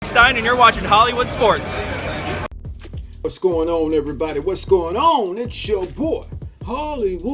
Stein, and you're watching Hollywood Sports. What's going on, everybody? What's going on? It's your boy, Hollywood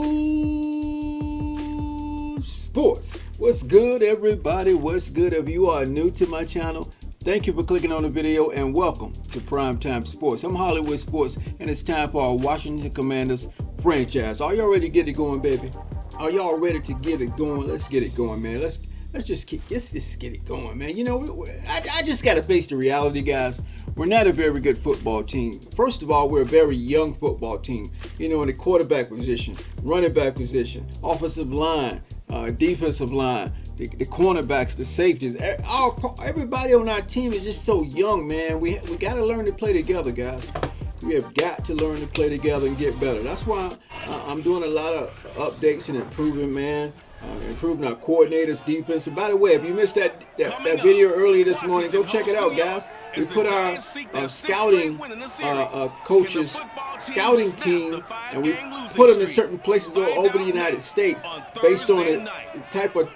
Sports. What's good, everybody? What's good? If you are new to my channel, thank you for clicking on the video and welcome to Primetime Sports. I'm Hollywood Sports, and it's time for our Washington Commanders franchise. Are y'all ready to get it going, baby? Are y'all ready to get it going? Let's get it going, man. Let's just get it going, man. You know, I just got to face the reality, guys. We're not a very good football team. First of all, we're a very young football team. You know, in the quarterback position, running back position, offensive line, defensive line, the cornerbacks, the safeties. Everybody on our team is just so young, man. We got to learn to play together, guys. We have got to learn to play together and get better. That's why I'm doing a lot of updates and improving, man. Improving our coordinators, defense. And by the way, if you missed that video earlier this morning, go check it out, guys. We put our scouting coaches, scouting team, and we put them in certain places over the United States based on the type of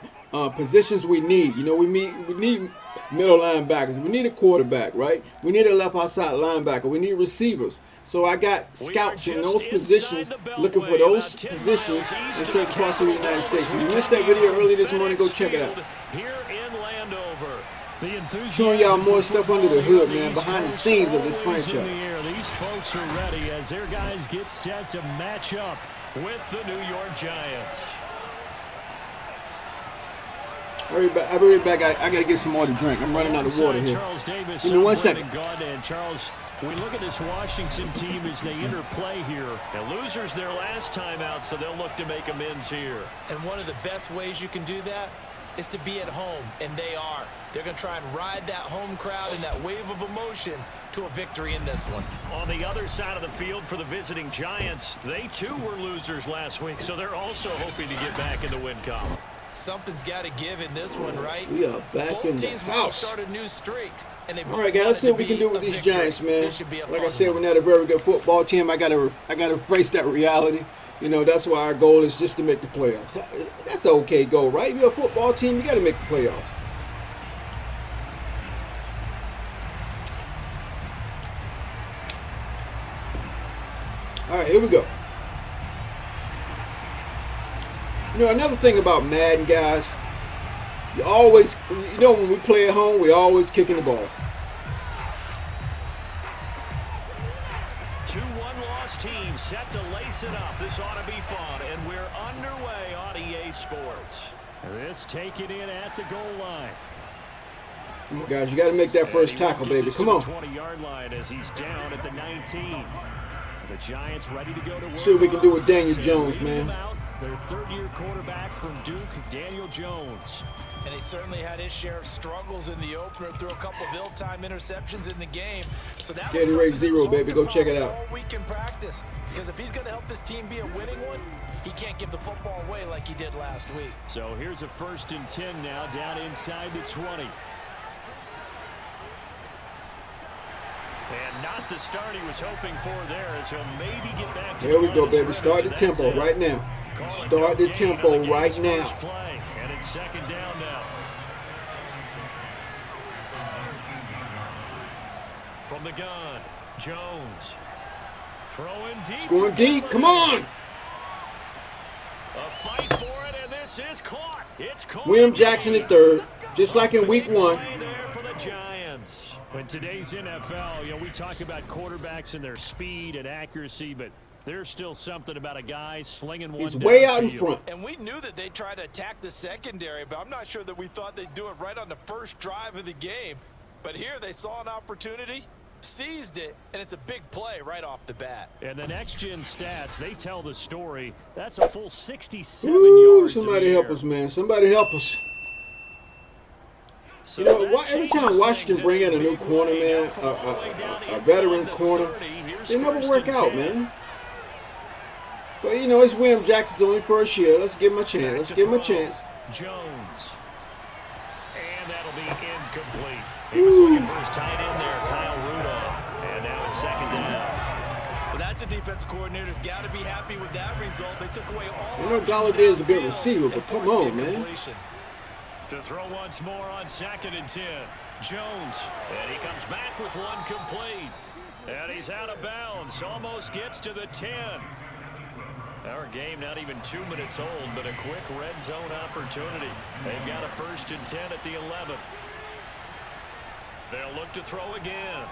positions we need. You know, we need middle linebackers. We need a quarterback, right? We need a left outside linebacker. We need receivers. So I got scouts in those positions, looking for those positions in certain parts of the United States. If you missed that video earlier this morning, go check it out. Showing y'all more stuff under the hood, man, behind the scenes of this franchise. These folks are ready as their guys get set to match up with the New York Giants. I'll be right back. I got to get some more to drink. I'm running out of water here. Give me 1 second. Charles, we look at this Washington team as they interplay here. The losers their last time out, so they'll look to make amends here. And one of the best ways you can do that is to be at home, and they are. They're going to try and ride that home crowd and that wave of emotion to a victory in this one. On the other side of the field for the visiting Giants, they too were losers last week, so they're also hoping to get back in the win column. Something's got to give in this one, right? We are back in the house. Start a new streak. And all right, guys, let's see what we can do with these Giants, man. Like I said, we're not a very good football team. I gotta face that reality. You know, that's why our goal is just to make the playoffs. That's an okay goal, right? If you're a football team, you got to make the playoffs. All right, here we go. You know, another thing about Madden, guys, you know, when we play at home, we always kicking the ball. 2-1 loss team set to lace it up. This ought to be fun, and we're underway on EA Sports. This taken in at the goal line. Come on, guys, you got to make that first tackle, baby. Come on. 20-yard line as he's down at the 19. The Giants ready to go to work. See what we can do with Daniel Jones, man. Their third-year quarterback from Duke, Daniel Jones. And he certainly had his share of struggles in the opener, threw a couple of ill-timed interceptions in the game. So that was Rate 0, baby. Go check it out. All week in practice, because if he's going to help this team be a winning one, he can't give the football away like he did last week. So here's a 1st and 10 now, down inside the 20. And not the start he was hoping for there, as he'll maybe get back to. There we go, baby. Start the tempo right now. Start the tempo right now. And it's 2nd down now. From the gun, Jones. Throwing deep. Scoring deep. Come on. A fight for it, and this is caught. It's caught. William Jackson III, just like in week 1. There for the Giants. In today's NFL, you know, we talk about quarterbacks and their speed and accuracy, but there's still something about a guy slinging one. He's way out in front. And we knew that they tried to attack the secondary, but I'm not sure that we thought they'd do it right on the first drive of the game. But here they saw an opportunity, seized it, and it's a big play right off the bat. And the next-gen stats, they tell the story. That's a full 67 yards. Somebody help us, man. Somebody help us. You know, every time Washington bring in a new corner, man, a veteran corner, they never work out, man. But, you know, it's William Jackson's only first year. Let's give him a chance. Let's give him a chance. Jones. And that'll be incomplete. He was looking for his tight end there, Kyle Rudolph. And now it's 2nd down. Well, that's a defensive coordinator's got to be happy with that result. They took away all. I know Galladay is a good receiver, but come on, man. To throw once more on 2nd and 10. Jones, and he comes back with one complete. And he's out of bounds, almost gets to the 10. Our game not even 2 minutes old, but a quick red zone opportunity. They've got a 1st and 10 at the 11. They'll look to throw again.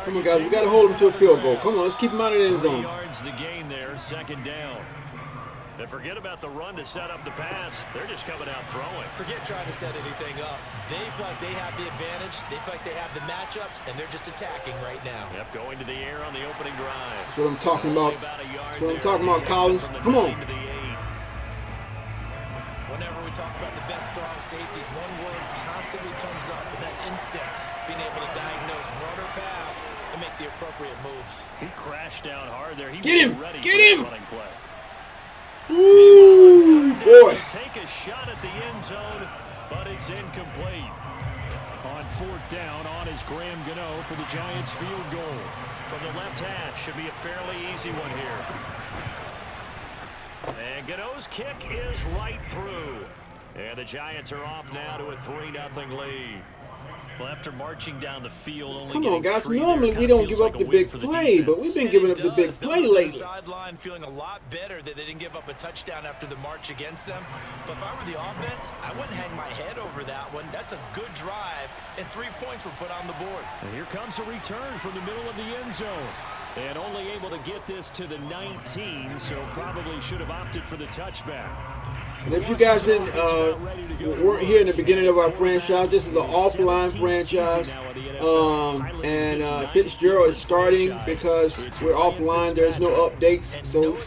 Come on, guys, we got to hold him to a field goal. Come on, let's keep him out of the end 3 zone. yards the gain there, 2nd down. And forget about the run to set up the pass. They're just coming out throwing. Forget trying to set anything up. They feel like they have the advantage. They feel like they have the matchups, and they're just attacking right now. Yep, going to the air on the opening drive. That's what I'm talking about. That's what I'm talking about, Collins. Come on. Whenever we talk about the best strong safeties, one word constantly comes up, and that's instincts. Being able to diagnose run or pass and make the appropriate moves. He crashed down hard there. He Get was him! ready Get for him! the running play. Ooh, boy. Take a shot at the end zone, but it's incomplete. On 4th down, on is Graham Gano for the Giants field goal. From the left hash, should be a fairly easy one here. And Gano's kick is right through. And the Giants are off now to a 3-0 lead. Well, after marching down the field, only Come on, guys. 3 Normally there, we don't give up the big play, but we've been giving up the big play lately. Sideline feeling a lot better that they didn't give up a touchdown after the march against them. But if I were the offense, I wouldn't hang my head over that one. That's a good drive, and 3 points were put on the board. And here comes a return from the middle of the end zone. And only able to get this to the 19, so probably should have opted for the touchback. And if you guys weren't here in the beginning of our franchise, this is an offline franchise, and Fitzgerald is starting because we're offline. There's no updates, so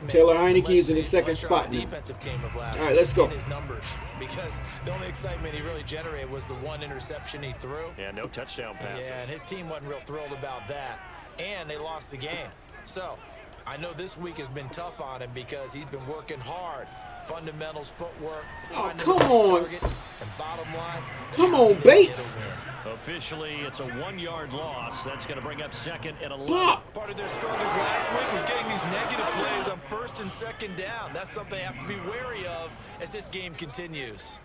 Taylor Heineke is in the 2nd spot now. All right, let's go. Because the only excitement he really generated was the 1 interception he threw. Yeah, no touchdown passes. Yeah, and his team wasn't real thrilled about that. And they lost the game. So I know this week has been tough on him because he's been working hard. Fundamentals, footwork, oh, come on. Targets, and bottom line, come on, Bates. Officially, it's a 1-yard loss. That's going to bring up 2nd and 11. Stop. Part of their struggles last week was getting these negative plays on 1st and 2nd down. That's something they have to be wary of as this game continues.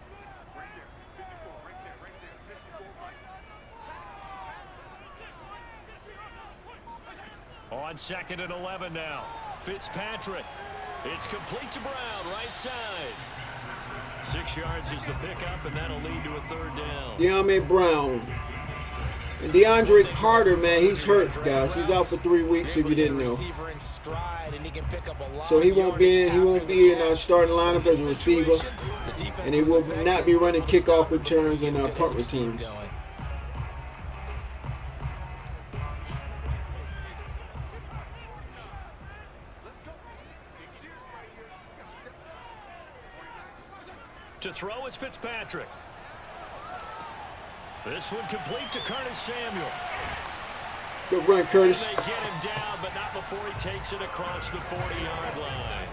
On 2nd and 11 now. Fitzpatrick. It's complete to Brown, right side. 6 yards is the pickup, and that'll lead to a 3rd down. De'Ami Brown. And DeAndre Carter, man, he's hurt, guys. He's out for 3 weeks if you didn't know. So he won't be in our starting lineup as a receiver. And he will not be running kickoff returns and punt returns. To throw is Fitzpatrick. This one complete to Curtis Samuel. Good run, Curtis. And they get him down, but not before he takes it across the 40-yard line.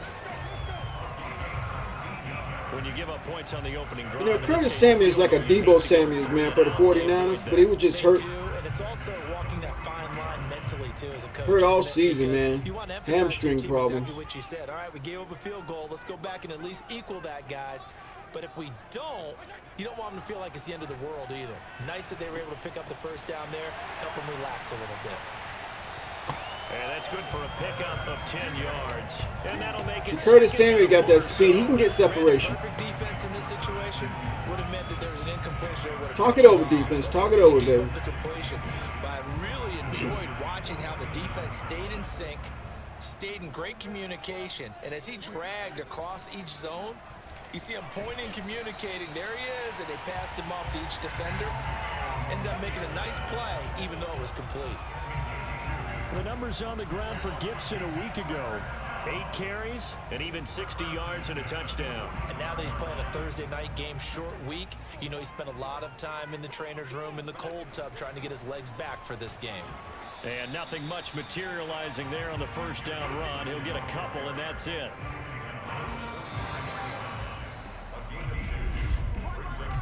When you give up points on the opening drive. You know, Curtis Samuel is like a Debo Samuels, man, for the 49ers, but he was just hurt. And it's also walking that fine line mentally, too, as a coach. Hurt all season, man. Hamstring problems. Exactly what you said. All right, we gave up a field goal. Let's go back and at least equal that, guys. But if we don't, you don't want them to feel like it's the end of the world either. Nice that they were able to pick up the 1st down there, help them relax a little bit. And that's good for a pickup of 10 yards. And that'll make it. Curtis Samuel got that speed. He can get separation. Perfect defense in this situation would have meant that there was an incompletion. Talk it over, defense. Talk it over, baby. The completion. But I really enjoyed watching how the defense stayed in sync, stayed in great communication, and as he dragged across each zone, you see him pointing, communicating. There he is, and they passed him off to each defender. Ended up making a nice play, even though it was complete. The numbers on the ground for Gibson a week ago. 8 carries and even 60 yards and a touchdown. And now that he's playing a Thursday night game, short week, you know he spent a lot of time in the trainer's room in the cold tub trying to get his legs back for this game. And nothing much materializing there on the 1st down run. He'll get a couple, and that's it.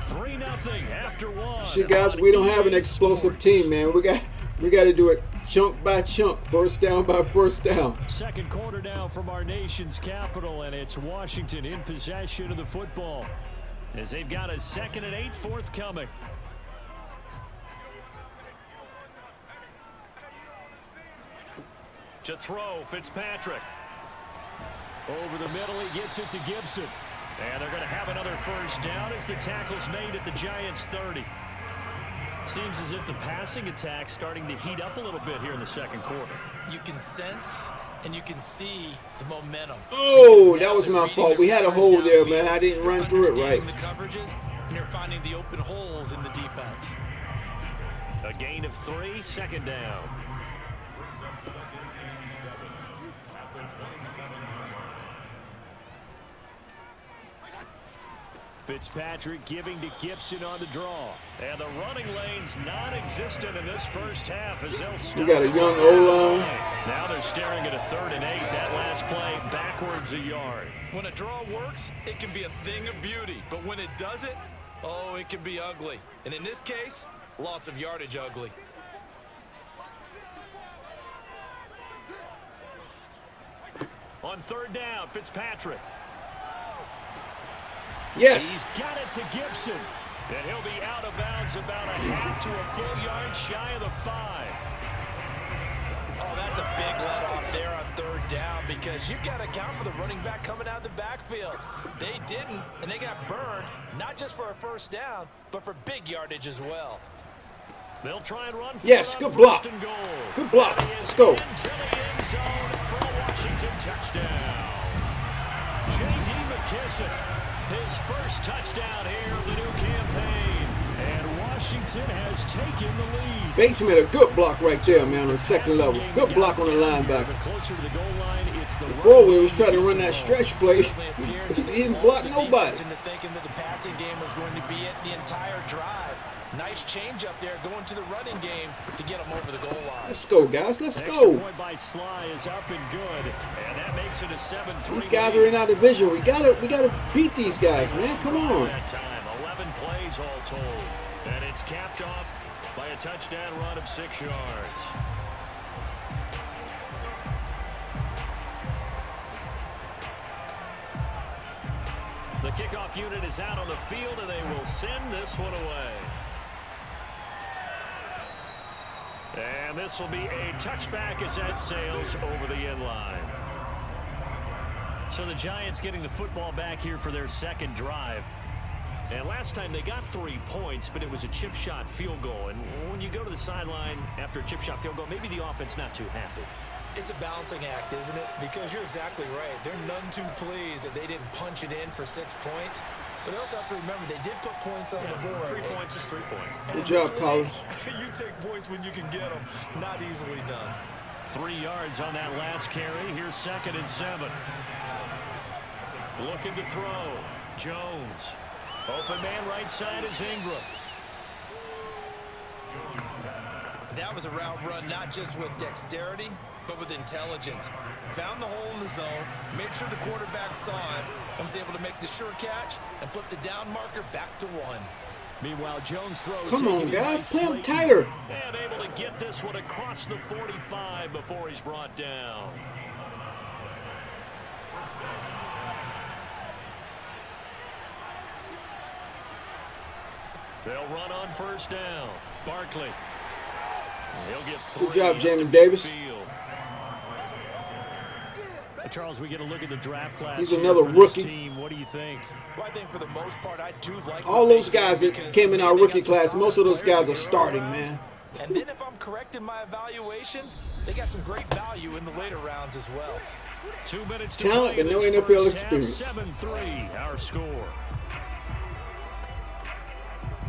3-0 after 1. See, guys, we don't have an explosive team, man. We got to do it chunk by chunk, 1st down by 1st down. 2nd quarter now from our nation's capital, and it's Washington in possession of the football as they've got a 2nd and 8 forthcoming. To throw, Fitzpatrick. Over the middle, he gets it to Gibson. And they're going to have another first down as the tackle's made at the Giants' 30. Seems as if the passing attack's starting to heat up a little bit here in the second quarter. You can sense and you can see the momentum. Oh, that was my fault. We had a hole there, man. I didn't run through it right. The coverages, and they're finding the open holes in the defense. A gain of 3, second down. Fitzpatrick giving to Gibson on the draw. And the running lane's non-existent in this first half as they'll start. We got a young O-line. Now they're staring at a 3rd and 8. That last play backwards a yard. When a draw works, it can be a thing of beauty. But when it doesn't, oh, it can be ugly. And in this case, loss of yardage ugly. On 3rd down, Fitzpatrick. Yes. He's got it to Gibson. And he'll be out of bounds about a half to a full yard shy of the 5. Oh, that's a big let off there on 3rd down because you've got to account for the running back coming out of the backfield. They didn't, and they got burned, not just for a first down, but for big yardage as well. They'll try and run. Yes, good block. Good block. Let's go. Into the end zone for a Washington touchdown. J.D. McKissick. His first touchdown here of the new campaign. And Washington has taken the lead. Bates made a good block right there, man, on the second level. Good block on the linebacker. Closer to the goal line, it's the Before we was trying to run that stretch play, he didn't block nobody. Into thinking that the passing game was going to be it the entire drive. Nice change up there going to the running game to get them over the goal line. Let's go, guys. Let's go. Point by Sly is up and good, and that makes it a 7-3. These guys are in our division. We gotta beat these guys, man. Come on. That time, 11 plays all told, and it's capped off by a touchdown run of 6 yards. The kickoff unit is out on the field, and they will send this one away. And this will be a touchback as that sails over the end line. So the Giants getting the football back here for their second drive. And last time they got 3 points, but it was a chip shot field goal. And when you go to the sideline after a chip shot field goal, maybe the offense not too happy. It's a balancing act, isn't it? Because you're exactly right. They're none too pleased that they didn't punch it in for 6 points. But they also have to remember they did put points on the board. 3 points is 3 points. Good job, Collins. You take points when you can get them. Not easily done. 3 yards on that last carry. Here's 2nd and 7. Looking to throw. Jones. Open man right side is Ingram. That was a route run not just with dexterity, but with intelligence. Found the hole in the zone, made sure the quarterback saw it, and was able to make the sure catch and flip the down marker back to 1. Meanwhile, Jones throws. Come on, guys. Play him tighter. And able to get this one across the 45 before he's brought down. They'll run on 1st down. Barkley. He'll get 3. Good job, Jamin Davis. Charles, we get a look at the draft class. He's another for rookie. This team. What do you think? Well, I think for the most part, I do like all those guys that came in our rookie class, most of those guys are starting, man. And then if I'm correct in my evaluation, they got some great value in the later rounds as well. 2 minutes to talent, play but no in this NFL first experience. half. 7-3, our score.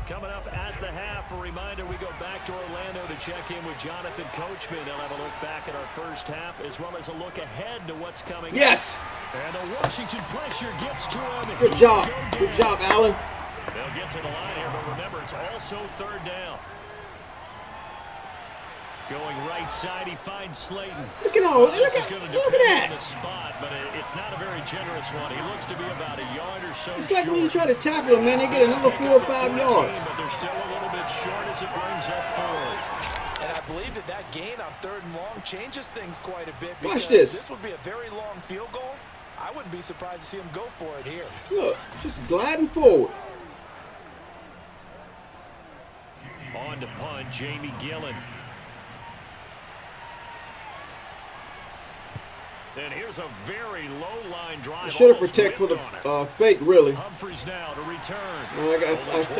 Coming up at the half, a reminder, we go back to Orlando to check in with Jonathan Coachman. They'll have a look back at our first half, as well as a look ahead to what's coming yes. up. And the Washington pressure gets to him. Good job. Good job, Allen. They'll get to the line here, but remember, it's also 3rd down. Going right side, he finds Slayton. Look at that. The spot, but it's not a very generous one. He looks to be about a yard or so It's like short. when you try to tackle them, man, they get another 4 or 5 yards. But they're still a little bit short as it brings up 4th. And I believe that gain on 3rd and long changes things quite a bit. Watch this. This would be a very long field goal. I wouldn't be surprised to see him go for it here. Look, just gliding forward. On to punt, Jamie Gillen. And here's a very low line drive. Should have protected for the fake, really. Humphreys now to return.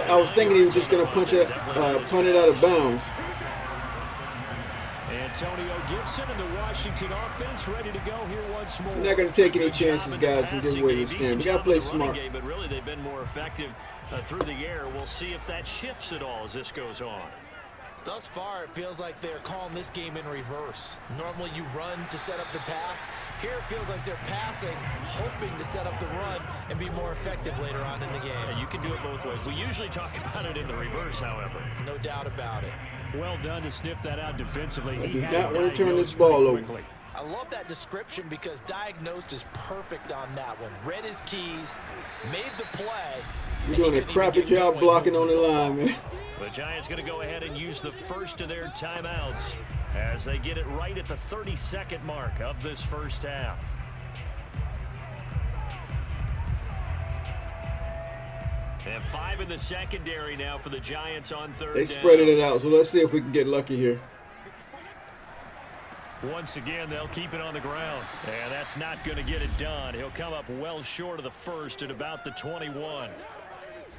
I was thinking he was just going to punt it out of bounds. Antonio Gibson and the Washington offense ready to go here once more. We're not going to take any chances, guys, and give away this game. We got to play smart. Game, but really, they've been more effective through the air. We'll see if that shifts at all as this goes on. Thus far, it feels like they're calling this game in reverse. Normally, you run to set up the pass. Here, it feels like they're passing, hoping to set up the run and be more effective later on in the game. Yeah, you can do it both ways. We usually talk about it in the reverse, however. No doubt about it. Well done to sniff that out defensively. I do not want to turn this ball over. I love that description because diagnosed is perfect on that one. Read his keys, made the play. You're doing a crappy job blocking on the line, man. The Giants going to go ahead and use the first of their timeouts as they get it right at the 32nd mark of this first half. And 5 in the secondary now for the Giants on third down. They spreaded it out, so let's see if we can get lucky here. Once again, they'll keep it on the ground. And that's not going to get it done. He'll come up well short of the first at about the 21.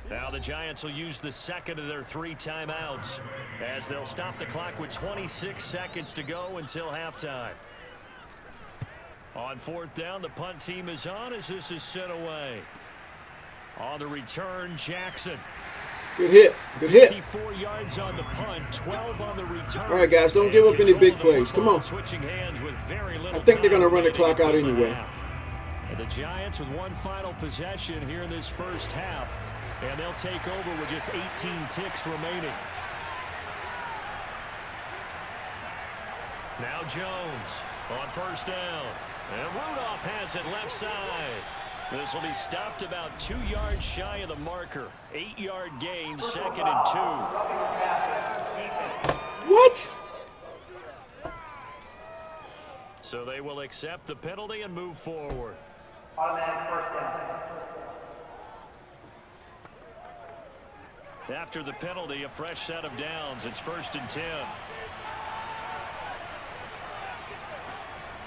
Now the Giants will use the second of their 3 timeouts as they'll stop the clock with 26 seconds to go until halftime. On fourth down, the punt team is on as this is sent away. On the return, Jackson. Good hit. Good hit. 54 yards on the punt, 12 on the return. All right, guys, don't give up any big plays. Come on. Switching hands with very little I think they're going to run the clock out anyway. And the Giants with one final possession here in this first half. And they'll take over with just 18 ticks remaining. Now Jones on first down. And Rudolph has it left side. This will be stopped about 2 yards shy of the marker. 8-yard gain, 2nd and 2. What? So they will accept the penalty and move forward. Automatic first down. After the penalty, a fresh set of downs. It's 1st and 10.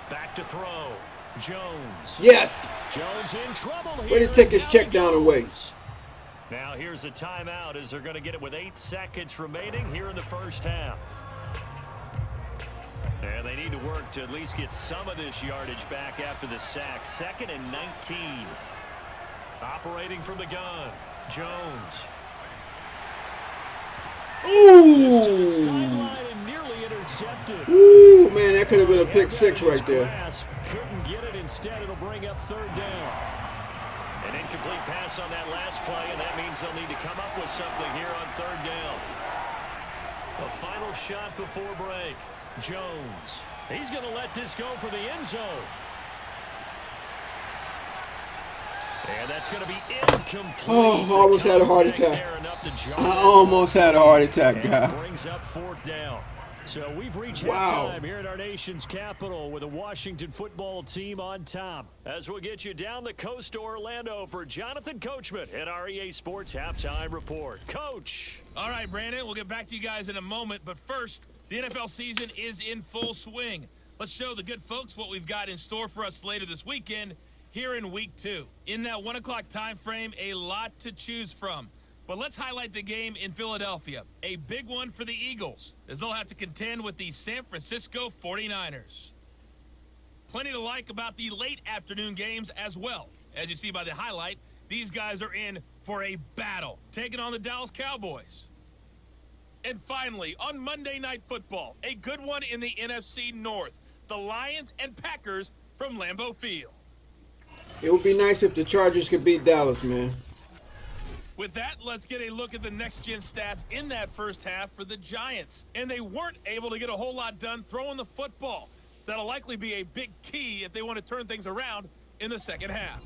Back to throw. Jones. Yes. Jones in trouble here. Way to take this check down away. Now here's a timeout as they're going to get it with 8 seconds remaining here in the first half. And they need to work to at least get some of this yardage back after the sack. 2nd and 19. Operating from the gun. Jones. Ooh. Nearly intercepted. Ooh, man, that could have been a pick 6 right there. Couldn't get it. Instead, it'll bring up 3rd down. An incomplete pass on that last play, and that means they'll need to come up with something here on 3rd down. A final shot before break. Jones. He's going to let this go for the end zone. And that's going to be incomplete. Oh, I almost had a heart attack. I almost had a heart attack, guys. Brings up 4th down. So we've reached halftime here at our nation's capital with the Washington football team on top. As we'll get you down the coast to Orlando for Jonathan Coachman at our EA Sports Halftime Report. Coach. All right, Brandon, we'll get back to you guys in a moment. But first, the NFL season is in full swing. Let's show the good folks what we've got in store for us later this weekend here in Week 2. In that 1 o'clock time frame, a lot to choose from. But let's highlight the game in Philadelphia. A big one for the Eagles, as they'll have to contend with the San Francisco 49ers. Plenty to like about the late afternoon games as well. As you see by the highlight, these guys are in for a battle, taking on the Dallas Cowboys. And finally, on Monday Night Football, a good one in the NFC North. The Lions and Packers from Lambeau Field. It would be nice if the Chargers could beat Dallas, man. With that, let's get a look at the next-gen stats in that first half for the Giants. And they weren't able to get a whole lot done throwing the football. That'll likely be a big key if they want to turn things around in the second half.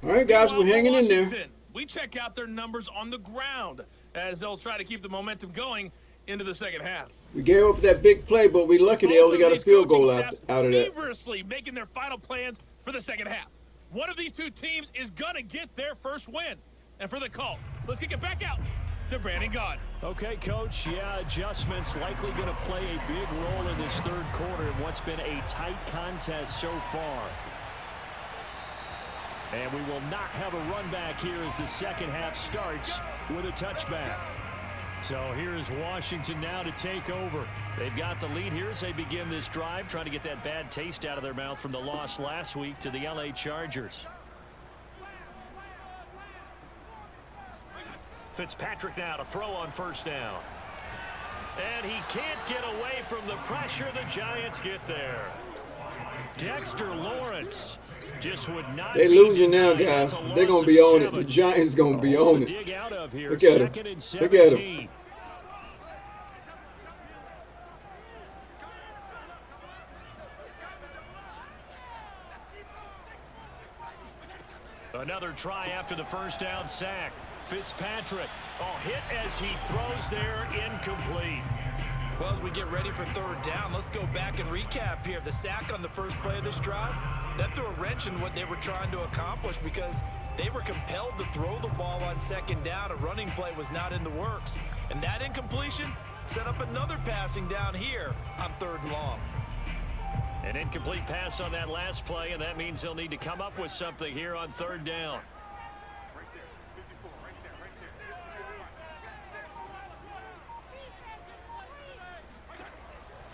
All right, guys, we're hanging in there. We check out their numbers on the ground as they'll try to keep the momentum going into the second half. We gave up that big play, but we lucky they only got a field goal out of that. Feverishly making their final plans for the second half. One of these two teams is going to get their first win. And for the call, let's kick it back out to Brandon Gott. Okay, Coach, yeah, adjustments likely going to play a big role in this third quarter in what's been a tight contest so far. And we will not have a run back here as the second half starts with a touchback. So here's Washington now to take over. They've got the lead here as they begin this drive, trying to get that bad taste out of their mouth from the loss last week to the LA Chargers. Fitzpatrick now to throw on first down. And he can't get away from the pressure. The Giants get there. Dexter Lawrence just would not. They losing now, guys. They're going to be on it. The Giants going to be on it. Look at him. Look at him. Another try after the first down sack. Fitzpatrick, hit as he throws there, incomplete. Well, as we get ready for third down, let's go back and recap here. The sack on the first play of this drive, that threw a wrench in what they were trying to accomplish because they were compelled to throw the ball on second down. A running play was not in the works. And that incompletion set up another passing down here on third and long. An incomplete pass on that last play, and that means they'll need to come up with something here on third down.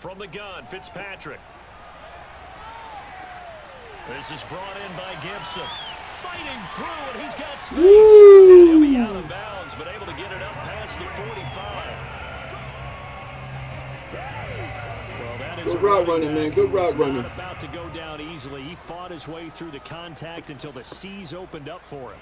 From the gun, Fitzpatrick. This is brought in by Gibson. Fighting through, and he's got space. And he'll be out of bounds, but able to get it up past the 45. Well, that is good route running, man. Good route running. Not about to go down easily. He fought his way through the contact until the seas opened up for him.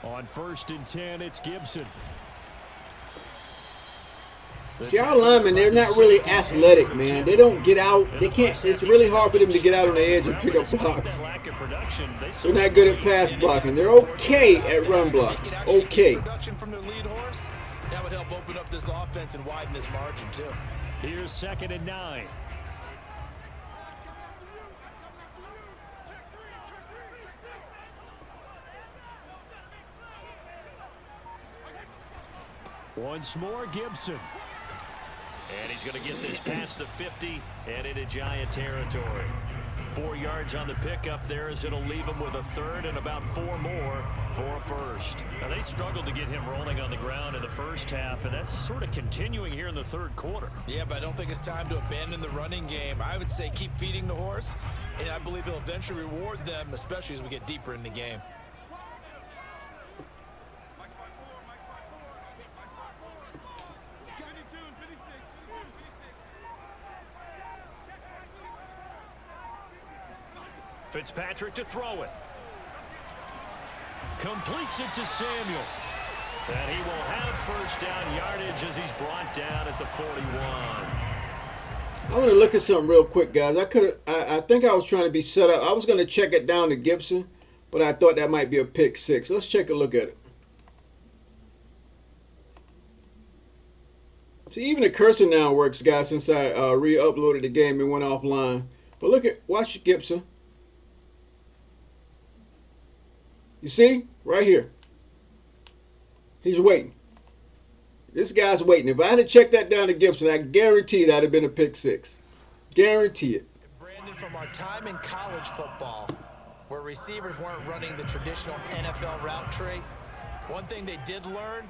On 1st and 10, it's Gibson. See, our linemen, they're not really athletic, man. They don't get out. They can't. It's really hard for them to get out on the edge and pick up blocks. They're not good at pass blocking. They're okay at run block. Okay. From their lead horse, that would help open up this offense and widen this margin, too. Here's 2nd and 9. Once more, Gibson. And he's going to get this past the 50 and into Giant territory. 4 yards on the pickup there as it'll leave him with a third and about 4 more for a first. Now, they struggled to get him rolling on the ground in the first half, and that's sort of continuing here in the third quarter. Yeah, but I don't think it's time to abandon the running game. I would say keep feeding the horse, and I believe he'll eventually reward them, especially as we get deeper in the game. Fitzpatrick to throw it. Completes it to Samuel. And he will have first down yardage as he's brought down at the 41. I want to look at something real quick, guys. I think I was trying to be set up. I was going to check it down to Gibson, but I thought that might be a pick six. Let's take a look at it. See, even the cursor now works, guys, since I re-uploaded the game and went offline. But watch Gibson. You see? Right here. He's waiting. This guy's waiting. If I had to check that down to Gibson, I guarantee that'd have been a pick six. Guarantee it. Brandon, from our time in college football, where receivers weren't running the traditional NFL route tree, one thing they did learn,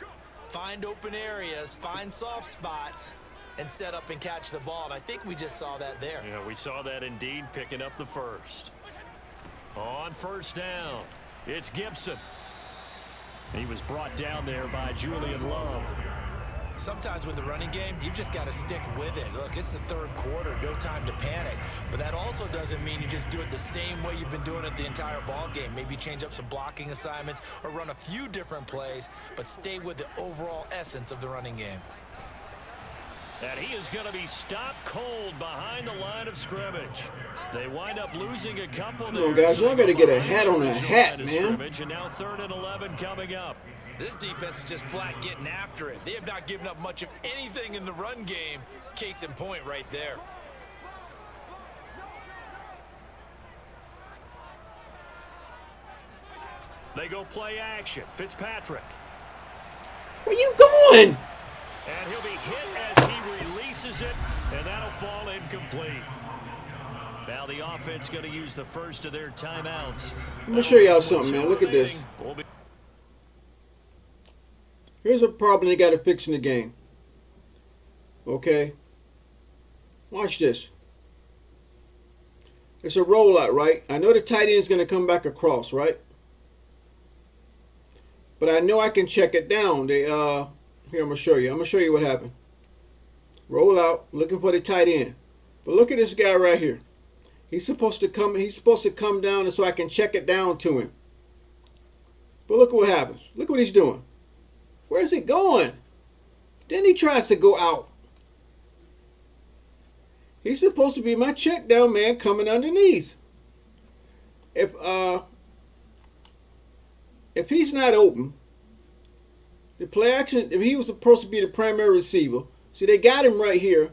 find open areas, find soft spots, and set up and catch the ball. And I think we just saw that there. Yeah, we saw that indeed, picking up the first. On first down, it's Gibson. He was brought down there by Julian Love. Sometimes with the running game, you've just got to stick with it. Look, it's the third quarter, no time to panic. But that also doesn't mean you just do it the same way you've been doing it the entire ball game. Maybe change up some blocking assignments or run a few different plays, but stay with the overall essence of the running game. And he is going to be stopped cold behind the line of scrimmage. They wind up losing a couple there. Come on, guys. Y'all got to get a hat on a hat, man. And now 3rd and 11 coming up. This defense is just flat getting after it. They have not given up much of anything in the run game. Case in point right there. They go play action. Fitzpatrick. Where you going? And he'll be hit as he releases it, and that'll fall incomplete. Now the offense going to use the first of their timeouts. I'm going to show y'all something, man. Look at this. Here's a problem they got to fix in the game. Okay? Watch this. It's a rollout, right? I know the tight end is going to come back across, right? But I know I can check it down. Here, I'm going to show you. I'm going to show you what happened. Roll out, looking for the tight end. But look at this guy right here. He's supposed to come down and so I can check it down to him. But look what happens. Look what he's doing. Where's it going? Then he tries to go out. He's supposed to be my check down man coming underneath. If he's not open, the play action, if he was supposed to be the primary receiver, see they got him right here.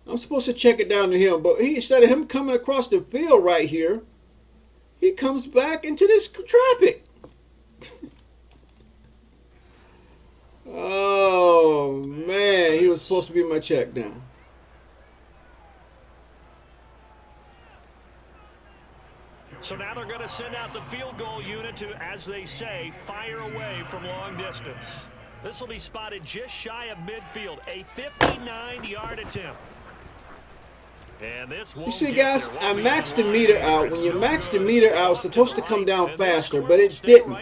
I'm supposed to check it down to him, but instead of him coming across the field right here, he comes back into this traffic. Oh man, he was supposed to be my check down. So now they're going to send out the field goal unit to, as they say, fire away from long distance. This will be spotted just shy of midfield, a 59-yard attempt. And this you see, guys, I maxed the meter out. When you max the meter out, it's supposed to come down faster, but it didn't.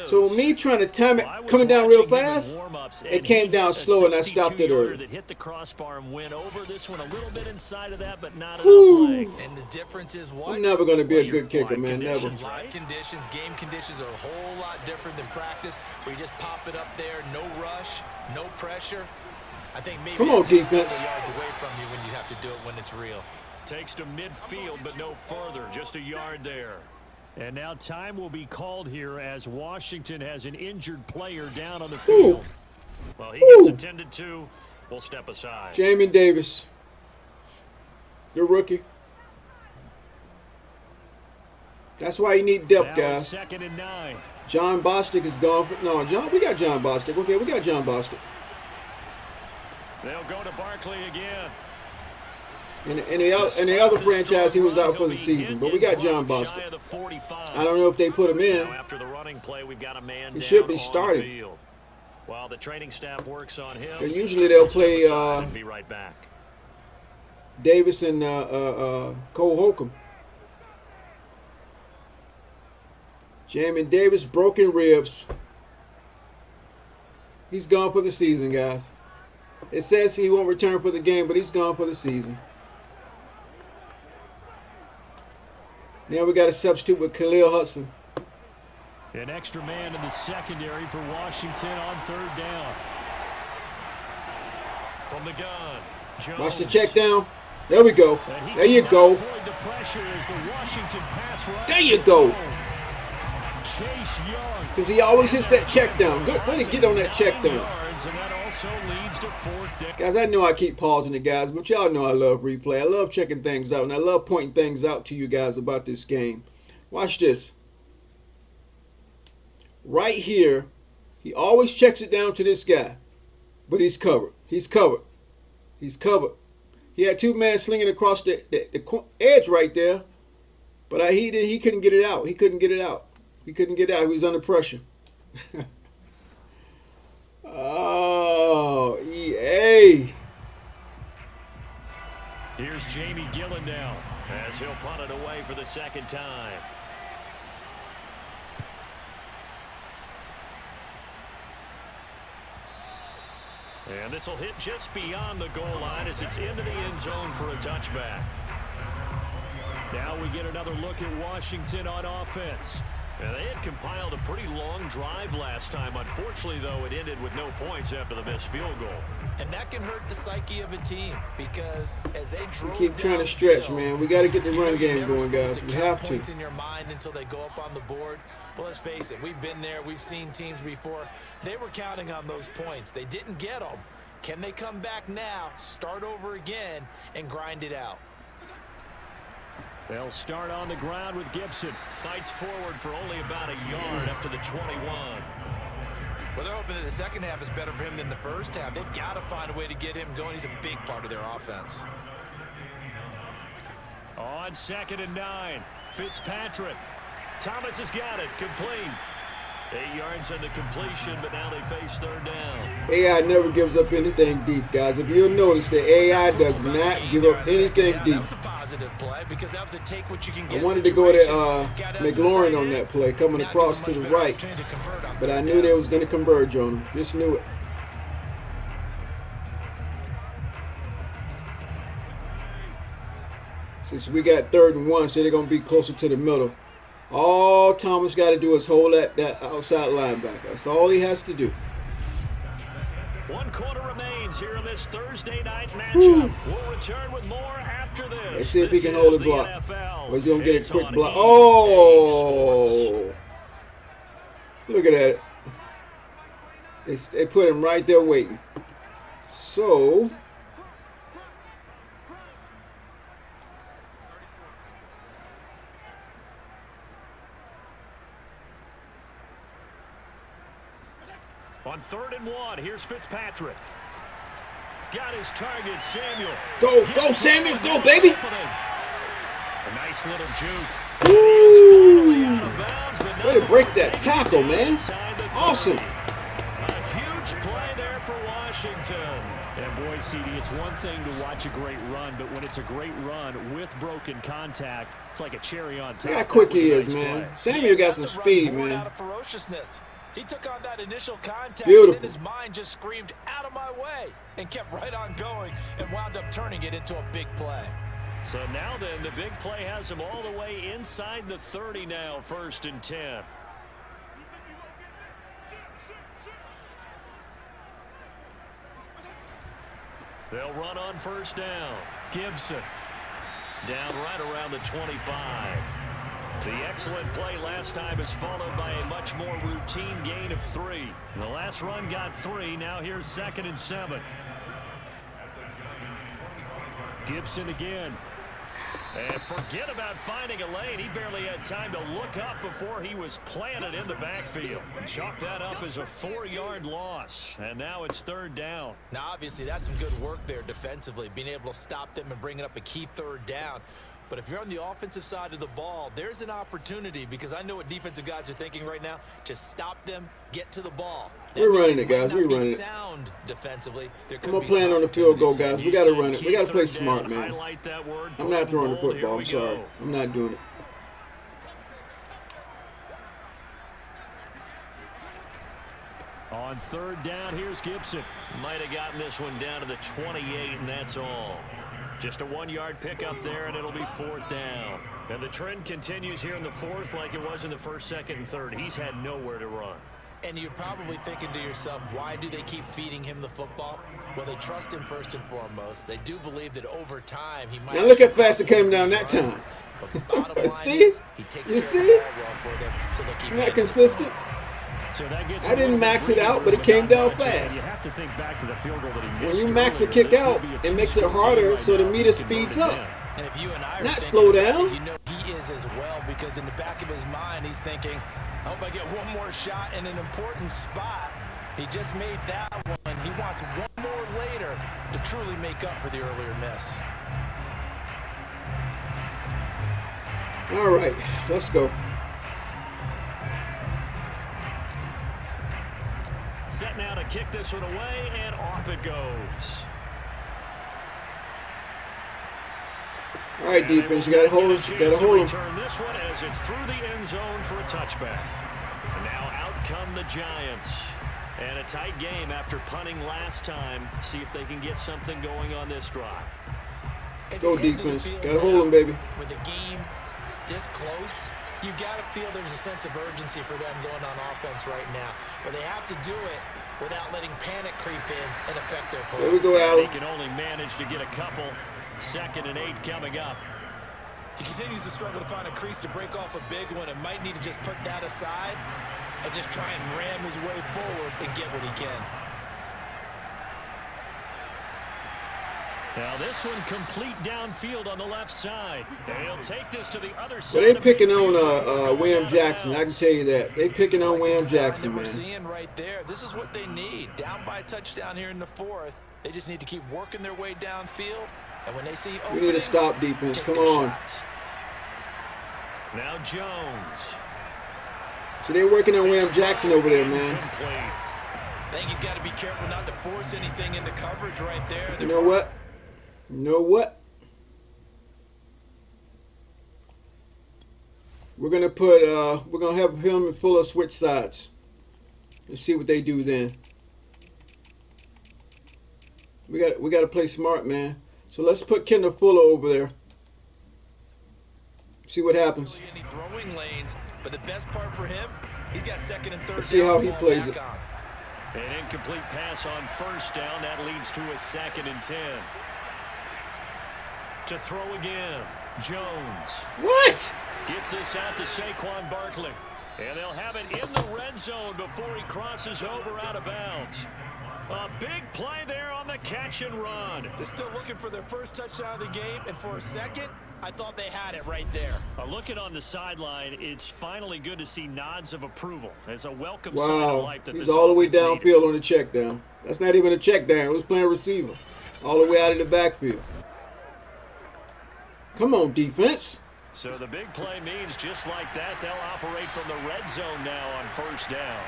So me trying to time it coming down real fast, it came down slow, and I stopped it early. That hit the crossbar and went over. This one a little bit inside of that, but not enough leg. And the difference is what? I'm never going to be a good kicker, man. Never. Live conditions, game conditions are a whole lot different than practice, where you just pop it up there, no rush, no pressure. I think maybe come on, it takes defense. yards away from you when you have to do it when it's real. Takes to midfield, but no further. Just a yard there. And now time will be called here as Washington has an injured player down on the field. Well, he gets attended to. We'll step aside. Jamin Davis, the rookie. That's why you need depth, guys. 2nd and 9. John Bostic is gone. No, we got John Bostic. Okay, we got John Bostic. They'll go to Barkley again. In the other franchise, he was out for the season, but we got John Bostic. I don't know if they put him in. After the running play, we've got a man he should be starting. While the training staff works on him, and usually they'll play be right back. Davis and Cole Holcomb. Jamin Davis, broken ribs. He's gone for the season, guys. It says he won't return for the game, but he's gone for the season. Now we got a substitute with Khalil Hudson. An extra man in the secondary for Washington on 3rd down. From the gun, Jones. Watch the check down. There we go. There you go. There you go. Because he always hits that check down. Good way to get on that check down. Guys, I know I keep pausing it, guys, but y'all know I love replay. I love checking things out, and I love pointing things out to you guys about this game. Watch this. Right here, he always checks it down to this guy, but he's covered. He's covered. He's covered. He had two men slinging across the edge right there, but he couldn't get it out. He couldn't get it out. He couldn't get it out. He was under pressure. Oh, EA. Here's Jamie Gillen now as he'll punt it away for the 2nd time. And this will hit just beyond the goal line as it's into the end zone for a touchback. Now we get another look at Washington on offense. And they had compiled a pretty long drive last time. Unfortunately, though, it ended with no points after the missed field goal. And that can hurt the psyche of a team because as they drove keep trying to stretch, man. We got to get the run game going, guys. We have to. Points in your mind until they go up on the board. But let's face it, we've been there. We've seen teams before. They were counting on those points. They didn't get them. Can they come back now, start over again, and grind it out? They'll start on the ground with Gibson. Fights forward for only about a yard up to the 21. Well, they're hoping that the second half is better for him than the first half. They've got to find a way to get him going. He's a big part of their offense. On 2nd and 9, Fitzpatrick. Thomas has got it. Complete. 8 yards on the completion, but now they face 3rd down. AI never gives up anything deep, guys. If you'll notice, the AI does not give up anything deep. That was a positive play because that was a take what you can get. I wanted to go to McLaurin on that play, coming across to the right, but I knew they was going to converge on him. Just knew it. Since we got 3rd and 1, so they're going to be closer to the middle. All Thomas got to do is hold that outside linebacker. That's all he has to do. 1 quarter remains here in this Thursday night matchup. We'll return with more after this. Let's see if he can hold a block. NFL. Or he's going to get a quick block. Oh! Look at that. They put him right there waiting. So... On 3rd and 1, here's Fitzpatrick. Got his target, Samuel. Go, Samuel, go, baby. A nice little juke. Woo! Way to break that tackle, man. Awesome. A huge play there for Washington. And boy, CD, it's one thing to watch a great run, but when it's a great run with broken contact, it's like a cherry on top. Look how quick he is, man. Samuel got some speed, man. He took on that initial contact, Beautiful. and his mind just screamed, out of my way, and kept right on going and wound up turning it into a big play. So now then, the big play has him all the way inside the 30 now, 1st and 10. They'll run on 1st down. Gibson down right around the 25. The excellent play last time is followed by a much more routine gain of 3. The last run got 3. Now here's 2nd and 7. Gibson again. And forget about finding a lane. He barely had time to look up before he was planted in the backfield. Chalk that up as a 4-yard loss. And now it's 3rd down. Now, obviously, that's some good work there defensively, being able to stop them and bringing up a key 3rd down. But if you're on the offensive side of the ball, there's an opportunity, because I know what defensive guys are thinking right now. Just stop them, get to the ball. We're running it, guys. We're running it. Sound defensively. I'm going to plan on the field goal, guys. We got to run it. We got to play smart, man. I'm not throwing the football. I'm sorry. I'm not doing it. On 3rd down, here's Gibson. Might have gotten this one down to the 28, and that's all. Just a 1-yard pickup there, and it'll be 4th down. And the trend continues here in the 4th like it was in the 1st, 2nd, and 3rd. He's had nowhere to run. And you're probably thinking to yourself, why do they keep feeding him the football? Well, they trust him first and foremost. They do believe that over time he might... Now look how fast it came down that time. See? You see? Isn't that consistent? I didn't max it out, but it came down fast. You have to think back to the field goal that he missed. When you max a kick out, it makes it harder so the meter speeds up. And if you and I are not slow down. You know he is as well, because in the back of his mind he's thinking, I hope I get one more shot in an important spot. He just made that one. He wants one more later to truly make up for the earlier miss. All right, let's go. Set now to kick this one away, and off it goes. All right, defense, you got to hold us. You got to hold them. Return this one as it's through the end zone for a touchback. And now out come the Giants. And a tight game after punting last time. See if they can get something going on this drive. Go defense. Got to hold them, baby. With the game this close, you got to feel there's a sense of urgency for them going on offense right now. But they have to do it without letting panic creep in and affect their play. There we go, Allen. They can only manage to get a couple. 2nd and 8 coming up. He continues to struggle to find a crease to break off a big one, and might need to just put that aside and just try and ram his way forward and get what he can. Now this one complete downfield on the left side. They'll take this to the other side. So they picking on William Jackson. I can tell you that. They picking on William Jackson, we're man. seeing right there. This is what they need. Down by a touchdown here in the fourth. They just need to keep working their way downfield. And when they see openings, We need to stop defense. Come on. Now Jones. So they're working on William Jackson over there, man. I think he's got to be careful not to force anything into coverage right there. You know what? You know what? We're gonna put we're gonna have him and Fuller switch sides and see what they do then. We got to play smart, man. So let's put Kendall Fuller over there. See what happens. Really any throwing lanes, but the best part for him, he's got second and third. Let's see how he down, plays it. An incomplete pass on first down. That leads to a 2nd and 10. To throw again, Jones. What? Gets this out to Saquon Barkley. And they'll have it in the red zone before he crosses over out of bounds. A big play there on the catch and run. They're still looking for their first touchdown of the game, and for a second, I thought they had it right there. Looking on the sideline, it's finally good to see nods of approval. It's a welcome sign of life that He's all the way downfield on the check down. That's not even a check down. It was playing receiver. All the way out of the backfield. Come on, defense. So the big play means just like that, they'll operate from the red zone now on first down.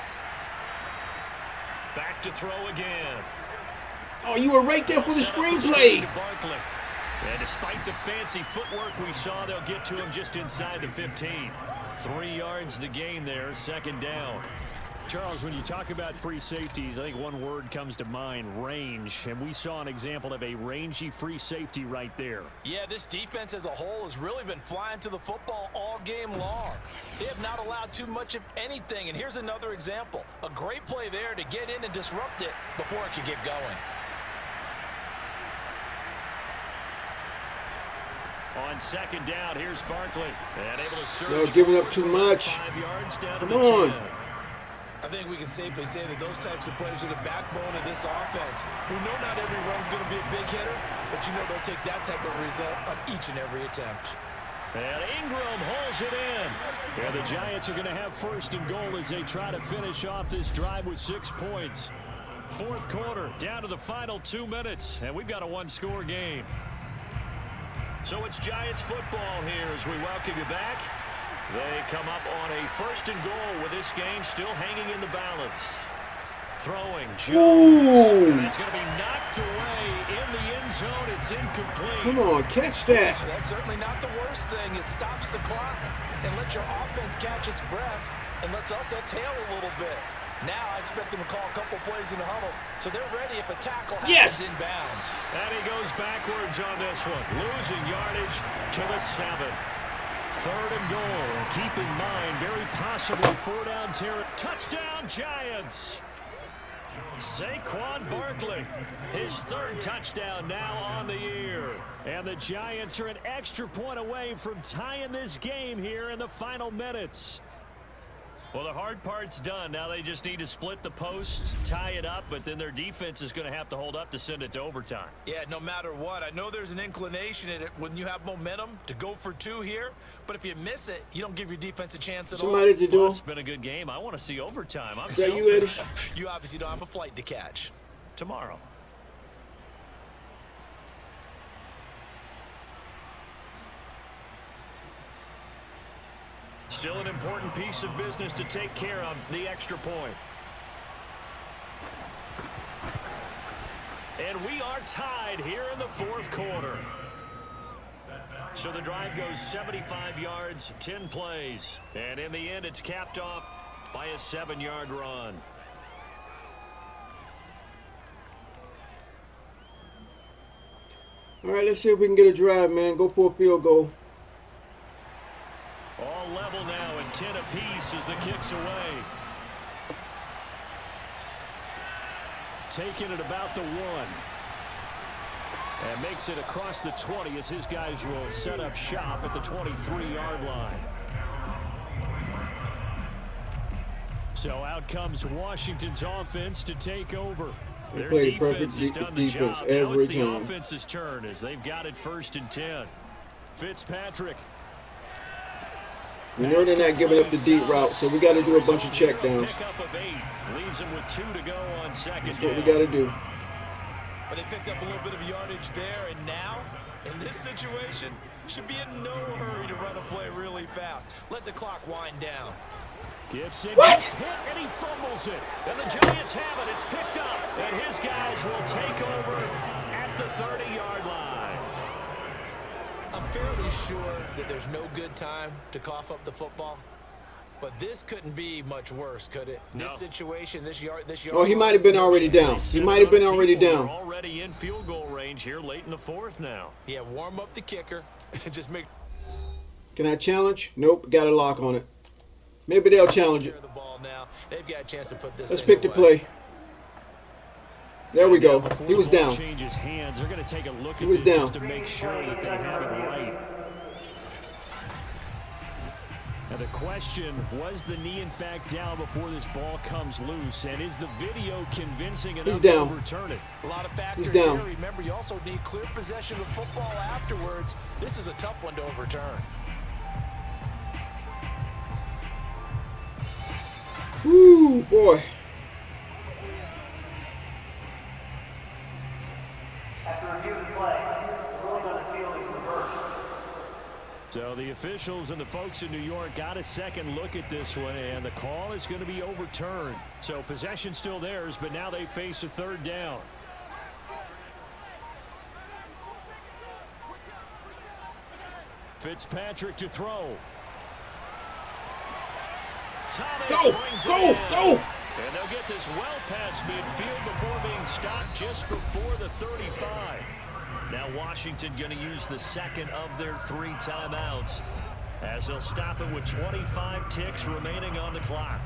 Back to throw again. Oh, you were right there for the screenplay. And despite the fancy footwork we saw, they'll get to him just inside the 15. 3 yards the gain there, 2nd down. Charles, when you talk about free safeties, I think one word comes to mind, range. And we saw an example of a rangy free safety right there. Yeah, this defense as a whole has really been flying to the football all game long. They have not allowed too much of anything. And here's another example. A great play there to get in and disrupt it before it could get going. On 2nd down, here's Barkley. And able to surge. Y'all giving up too much. 5 yards down to Come the on. 10. I think we can safely say that those types of plays are the backbone of this offense. We know not every run's going to be a big hitter, but you know they'll take that type of result on each and every attempt. And Ingram holds it in. Yeah, the Giants are going to have 1st and goal as they try to finish off this drive with 6 points. 4th quarter, down to the final 2 minutes, and we've got a 1-score game. So it's Giants football here as we welcome you back. They come up on a 1st and goal with this game still hanging in the balance. Throwing, Jones. And it's going to be knocked away in the end zone. It's incomplete. Come on, catch that. That's certainly not the worst thing. It stops the clock and lets your offense catch its breath and lets us exhale a little bit. Now I expect them to call a couple plays in the huddle, so they're ready if a tackle happens inbounds. And he goes backwards on this one, losing yardage to the 7. 3rd and goal. Keep in mind, very possibly 4-down territory. Touchdown, Giants. Saquon Barkley, his 3rd touchdown now on the year. And the Giants are an extra point away from tying this game here in the final minutes. Well, the hard part's done. Now they just need to split the posts, tie it up, but then their defense is going to have to hold up to send it to overtime. Yeah, no matter what. I know there's an inclination in it when you have momentum to go for 2 here, but if you miss it, you don't give your defense a chance at all. Somebody to do. It's been a good game. I want to see overtime. I'm Is that you, Eddie? You obviously don't have a flight to catch. tomorrow. Still an important piece of business to take care of, the extra point. And we are tied here in the fourth quarter. So the drive goes 75 yards, 10 plays. And in the end, it's capped off by a 7-yard run. All right, let's see if we can get a drive, man. Go for a field goal. All level now, and 10 apiece as the kick's away. Taking it about the 1. And makes it across the 20 as his guys will set up shop at the 23-yard line. So out comes Washington's offense to take over. They Their play defense has perfect done the defense job. Now every it's the time. offense's turn as they've got it 1st and 10. Fitzpatrick. We know they're not giving up the deep route, so we got to do a bunch of check downs. Pickup of 8. Leaves him with 2 to go on 2nd That's down. what we got to do. But they picked up a little bit of yardage there, and now, in this situation, should be in no hurry to run a play really fast. Let the clock wind down. Gibson What? gets hit, and he fumbles it. And the Giants have it. It's picked up. And his guys will take over at the 30-yard line. I'm fairly sure that there's no good time to cough up the football, but this couldn't be much worse, could it? No. This situation, this yard. Oh, he might have been already down. He might have been already They're down. already in field goal range here late in the 4th now. Yeah, warm up the kicker and just make Can I challenge? Nope, got a lock on it. Maybe they'll challenge care it. of the ball now. They've got a chance to put this Let's thing pick the away. play. There we go. Before He was the ball down. changes hands, they're going to take a look He at was this down. just to make sure that they have it right. Now the question, was the knee in fact down before this ball comes loose? And is the video convincing enough down. to overturn it? A lot of factors He's down. here. Remember, you also need clear possession of football afterwards. This is a tough one to overturn. Woo, boy. After review of the play, the ruling on the field is reversed. So the officials and the folks in New York got a second look at this one, and the call is going to be overturned. So possession still theirs, but now they face a 3rd down. Fitzpatrick to throw. Thomas Go, brings it go, in. go. And they'll get this well past midfield before being stopped just before the 35. Now Washington going to use the 2nd of their 3 timeouts as they'll stop it with 25 ticks remaining on the clock.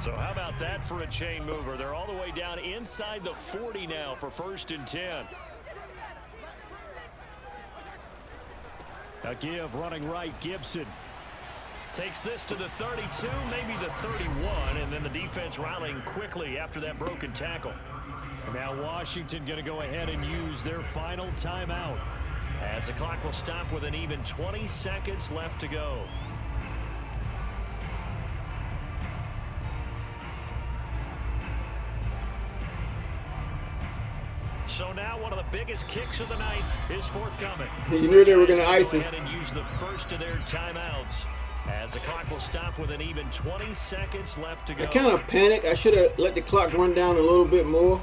So how about that for a chain mover? They're all the way down inside the 40 now for 1st and 10. A give running right, Gibson. Takes this to the 32, maybe the 31, and then the defense rallying quickly after that broken tackle. Now Washington going to go ahead and use their final timeout as the clock will stop with an even 20 seconds left to go. So now one of the biggest kicks of the night is forthcoming. You knew they were going to Go ice ahead us. and use the first of their timeouts as the clock will stop with an even 20 seconds left to go. I kind of panicked. I should have let the clock run down a little bit more.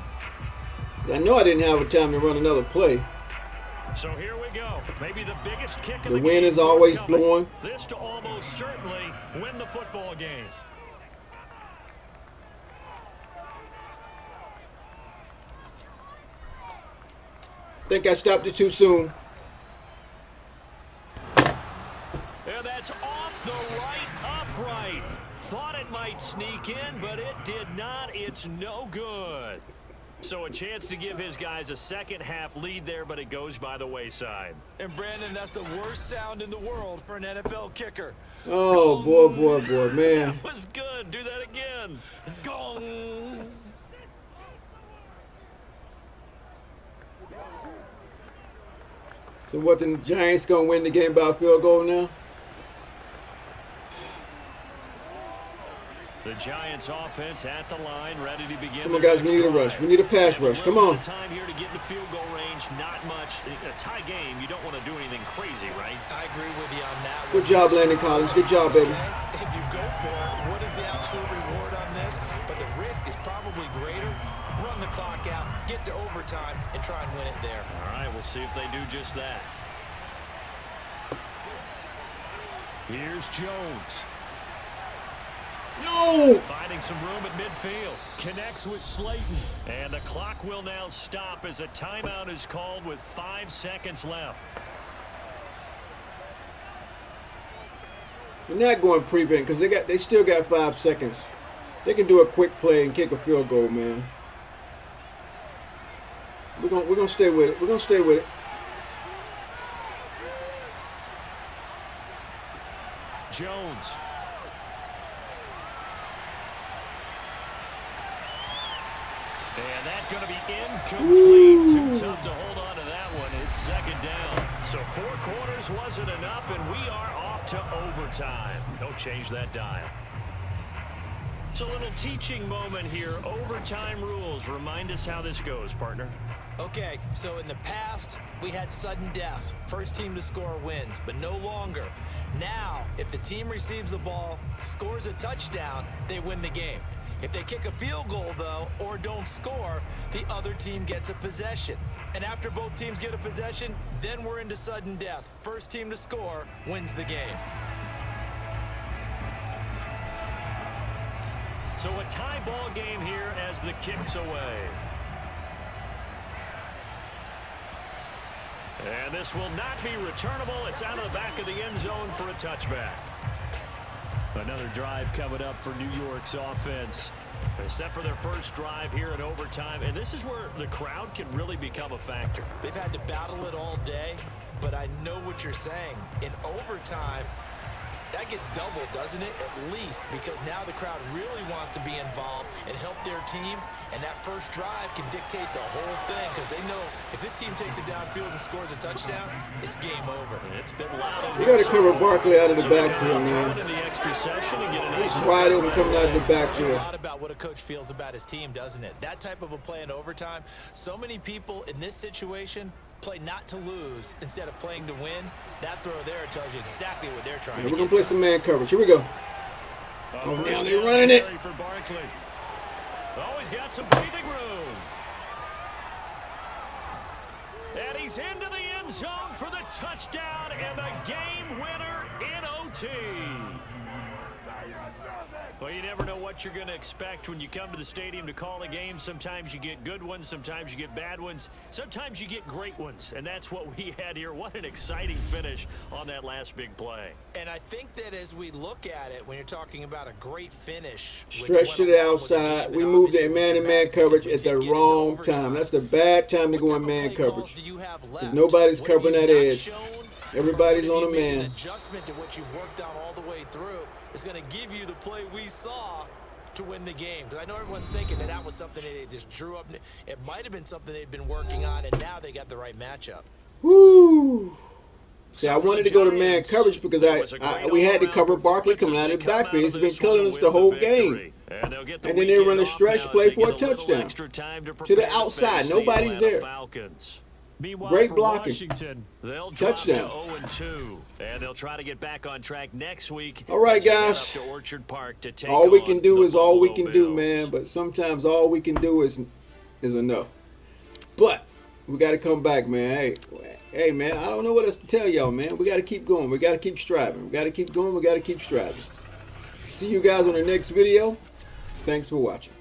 I know I didn't have a time to run another play. So here we go. Maybe the biggest kick of The the wind game is always forthcoming. blowing. This to almost certainly win the football game. Think I stopped it too soon. And that's off the right upright. Thought it might sneak in, but it did not. It's no good. So a chance to give his guys a second-half lead there, but it goes by the wayside. And Brandon, that's the worst sound in the world for an NFL kicker. Oh, boy, man. That was good. Do that again. Gong! So what, the Giants going to win the game by a field goal now? The Giants offense at the line, ready to begin. Come on, their guys, we next need a drive. rush. We need a pass rush. Come on. Time here to get in the field goal range. Not much. In a tie game, you don't want to do anything crazy, right? I agree with you on that Good one. job, Landon Collins. Good job, baby. Okay, if you go for it, what is the absolute reward on this? But the risk is probably greater. Run the clock out, get to overtime, and try and win it there. All right, we'll see if they do just that. Here's Jones. No! Finding some room at midfield. Connects with Slayton. And the clock will now stop as a timeout is called with 5 seconds left. We're not going prevent because they still got 5 seconds. They can do a quick play and kick a field goal, man. We're gonna stay with it. We're gonna stay with it. Jones. And that's going to be incomplete. Too tough to hold on to that one. It's second down. So 4 quarters wasn't enough, and we are off to overtime. Don't change that dial. It's a little teaching moment here. Overtime rules. Remind us how this goes, partner. Okay, so in the past, we had sudden death. First team to score wins, but no longer. Now, if the team receives the ball, scores a touchdown, they win the game. If they kick a field goal, though, or don't score, the other team gets a possession. And after both teams get a possession, then we're into sudden death. First team to score wins the game. So a tie ball game here as the kick's away. And this will not be returnable. It's out of the back of the end zone for a touchback. Another drive coming up for New York's offense. They're set for their first drive here in overtime, and this is where the crowd can really become a factor. They've had to battle it all day, but I know what you're saying. In overtime, that gets doubled, doesn't it? At least, because now the crowd really wants to be involved and help their team, and that first drive can dictate the whole thing, because they know if this team takes it downfield and scores a touchdown, it's game over. It's been loud. We got to cover Barkley out of the backfield, man. In the extra session and get an He's wide open coming out of the backfield. A lot about what a coach feels about his team, doesn't it? That type of a play in overtime. So many people in this situation play not to lose instead of playing to win. That throw there tells you exactly what they're trying to do. We're going to play some man coverage. Here we go. Oh, now they're running it. For Barkley. Oh, he's got some breathing room. And he's into the end zone for the touchdown and a game winner in OT. Well, you never know what you're going to expect when you come to the stadium to call a game. Sometimes you get good ones. Sometimes you get bad ones. Sometimes you get great ones. And that's what we had here. What an exciting finish on that last big play. And I think that as we look at it, when you're talking about a great finish. Stretch to the outside. We moved in man-to-man coverage at the wrong time. That's the bad time to go in man coverage. Because nobody's covering that edge. Everybody's on a man. Adjustment to what you've worked on all the way through is going to give you the play we saw to win the game. Because I know everyone's thinking that that was something that they just drew up. It might have been something they've been working on, and now they got the right matchup. Woo! See, I wanted to go to man coverage because we had to cover Barkley coming out of the backfield. He's been killing us the whole game. And then they run a stretch play for a touchdown. To the outside. Nobody's there. Great blocking. Washington, they'll touchdown. Drop to 0-2, and they'll try to get back on track next week. All right, guys. All we can do is all we can do, man. But sometimes all we can do is enough. But we got to come back, man. Hey, man, I don't know what else to tell y'all, man. We got to keep going. We got to keep striving. We got to keep going. We got to keep striving. See you guys on the next video. Thanks for watching.